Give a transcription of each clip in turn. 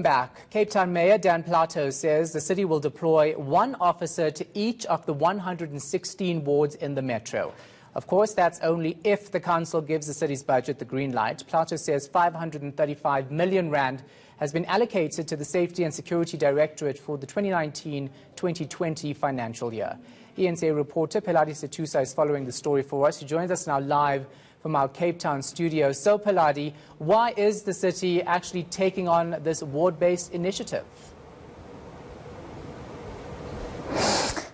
Back. Cape Town Mayor Dan Plato says the city will deploy one officer to each of the 116 wards in the metro. Of course, that's only if the council gives the city's budget the green light. Plato says 535 million rand has been allocated to the Safety and Security Directorate for the 2019-2020 financial year. ENCA reporter Peladi Setusa is following the story for us. He joins us now live from our Cape Town studio. So, Peladi, why is the city actually taking on this ward-based initiative?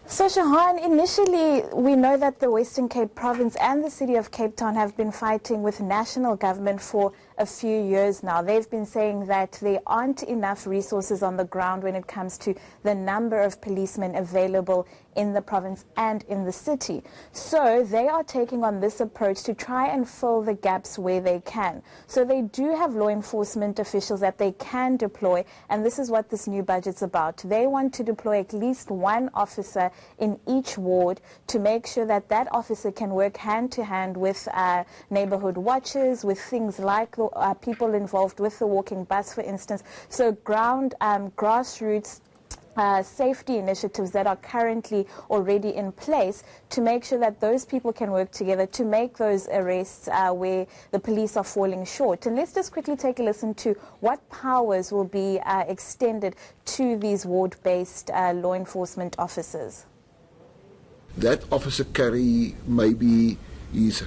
So, Shahan, initially we know that the Western Cape Province and the city of Cape Town have been fighting with national government for a few years now. They've been saying that there aren't enough resources on the ground when it comes to the number of policemen available in the province and in the city. So they are taking on this approach to try and fill the gaps where they can. So they do have law enforcement officials that they can deploy, and this is what this new budget's about. They want to deploy at least one officer in each ward to make sure that that officer can work hand to hand with neighborhood watches, with things like people involved with the walking bus, for instance. So grassroots safety initiatives that are currently already in place to make sure that those people can work together to make those arrests where the police are falling short. And let's just quickly take a listen to what powers will be extended to these ward-based law enforcement officers. That officer carry maybe his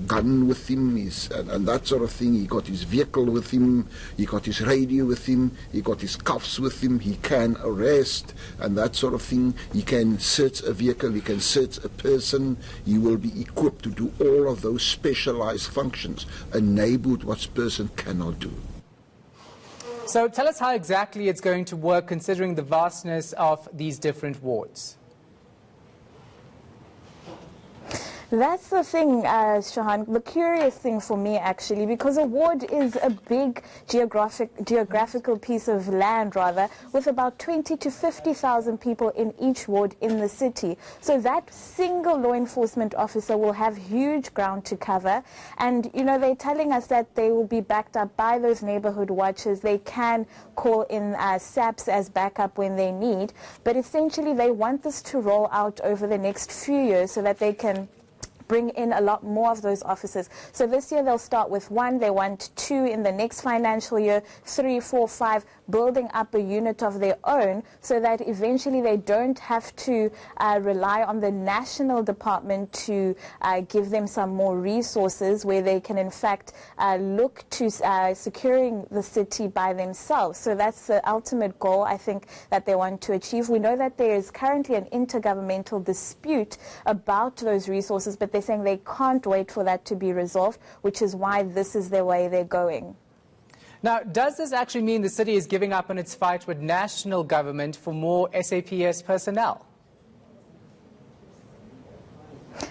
gun with him, and that sort of thing. He got his vehicle with him, he got his radio with him, he got his cuffs with him, he can arrest and that sort of thing. He can search a vehicle, he can search a person. He will be equipped to do all of those specialized functions, enabled what person cannot do. So tell us how exactly it's going to work, considering the vastness of these different wards. That's the thing, Shahan, the curious thing for me actually, because a ward is a big geographical piece of land, rather, with about 20 to 50,000 people in each ward in the city. So that single law enforcement officer will have huge ground to cover. And, you know, they're telling us that they will be backed up by those neighborhood watches. They can call in SAPs as backup when they need. But essentially, they want this to roll out over the next few years so that they can bring in a lot more of those officers. So this year they'll start with one, they want two in the next financial year, 3, 4, 5, building up a unit of their own so that eventually they don't have to rely on the national department to give them some more resources, where they can in fact look to securing the city by themselves. So that's the ultimate goal, I think, that they want to achieve. We know that there is currently an intergovernmental dispute about those resources, but they're saying they can't wait for that to be resolved, which is why this is the way they're going. Now, does this actually mean the city is giving up on its fight with national government for more SAPS personnel?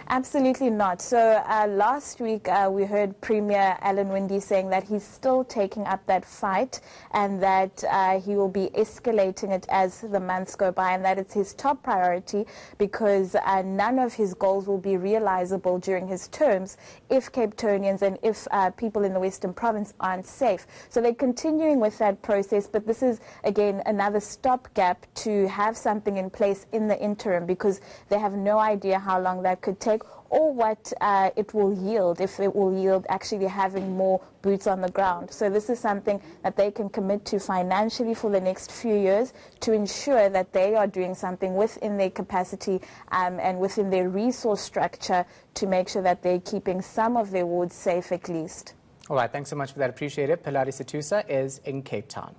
Absolutely not. So last week we heard Premier Alan Winde saying that he's still taking up that fight and that he will be escalating it as the months go by, and that it's his top priority because none of his goals will be realizable during his terms if Cape Townians and if people in the Western Province aren't safe. So they're continuing with that process, but this is again another stopgap to have something in place in the interim, because they have no idea how long that could take or what it will yield, if it will yield actually having more boots on the ground. So this is something that they can commit to financially for the next few years to ensure that they are doing something within their capacity and within their resource structure to make sure that they're keeping some of their wards safe at least. All right, thanks so much for that. Appreciate it. Peladi Setusa is in Cape Town.